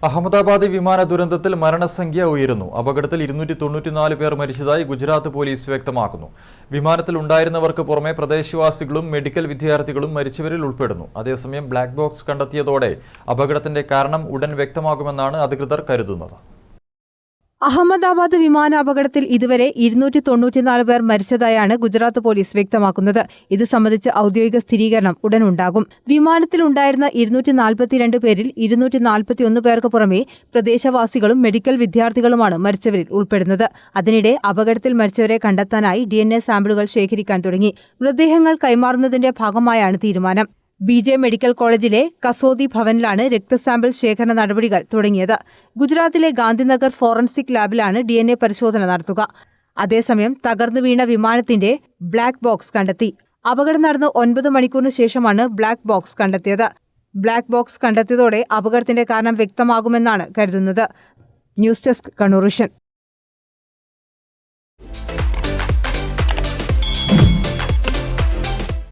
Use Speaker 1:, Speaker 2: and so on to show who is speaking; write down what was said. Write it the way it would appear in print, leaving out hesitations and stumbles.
Speaker 1: അഹമ്മദാബാദ് വിമാന ദുരന്തത്തിൽ മരണസംഖ്യ ഉയരുന്നു. അപകടത്തിൽ 294 പേർ മരിച്ചതായി ഗുജറാത്ത് പോലീസ് വ്യക്തമാക്കുന്നു. വിമാനത്തിൽ ഉണ്ടായിരുന്നവർക്ക് പുറമെ പ്രദേശവാസികളും മെഡിക്കൽ വിദ്യാർത്ഥികളും മരിച്ചവരിൽ ഉൾപ്പെടുന്നു. അതേസമയം ബ്ലാക്ക് ബോക്സ് കണ്ടെത്തിയതോടെ അപകടത്തിന്റെ കാരണം ഉടൻ വ്യക്തമാകുമെന്നാണ് അധികൃതർ കരുതുന്നത്.
Speaker 2: അഹമ്മദാബാദ് വിമാനാപകടത്തിൽ ഇതുവരെ 294 പേർ മരിച്ചതായാണ് ഗുജറാത്ത് പോലീസ് വ്യക്തമാക്കുന്നത്. ഇത് സംബന്ധിച്ച് ഔദ്യോഗിക സ്ഥിരീകരണം ഉടനുണ്ടാകും. വിമാനത്തിലുണ്ടായിരുന്ന 242 പേരിൽ 241 പേർക്ക് പുറമെ പ്രദേശവാസികളും മെഡിക്കൽ വിദ്യാർത്ഥികളുമാണ് മരിച്ചവരിൽ ഉൾപ്പെടുന്നത്. അതിനിടെ അപകടത്തിൽ മരിച്ചവരെ കണ്ടെത്താനായി DNA സാമ്പിളുകൾ ശേഖരിക്കാൻ തുടങ്ങി. മൃതദേഹങ്ങൾ കൈമാറുന്നതിന്റെ ഭാഗമായാണ് തീരുമാനം. BJ മെഡിക്കൽ കോളേജിലെ കസോദി ഭവനിലാണ് രക്തസാമ്പിൾ ശേഖരണ നടപടികൾ തുടങ്ങിയത്. ഗുജറാത്തിലെ ഗാന്ധിനഗർ ഫോറൻസിക് ലാബിലാണ് DNA പരിശോധന നടത്തുക. അതേസമയം തകർന്നു വീണ വിമാനത്തിന്റെ ബ്ലാക്ക് ബോക്സ് കണ്ടെത്തി. അപകടം നടന്ന് 9 മണിക്കൂറിന് ശേഷമാണ് ബ്ലാക്ക് ബോക്സ് കണ്ടെത്തിയത്. ബ്ലാക്ക് ബോക്സ് കണ്ടെത്തിയതോടെ അപകടത്തിന്റെ കാരണം വ്യക്തമാകുമെന്നാണ് കരുതുന്നത്. News desk Kannur vision.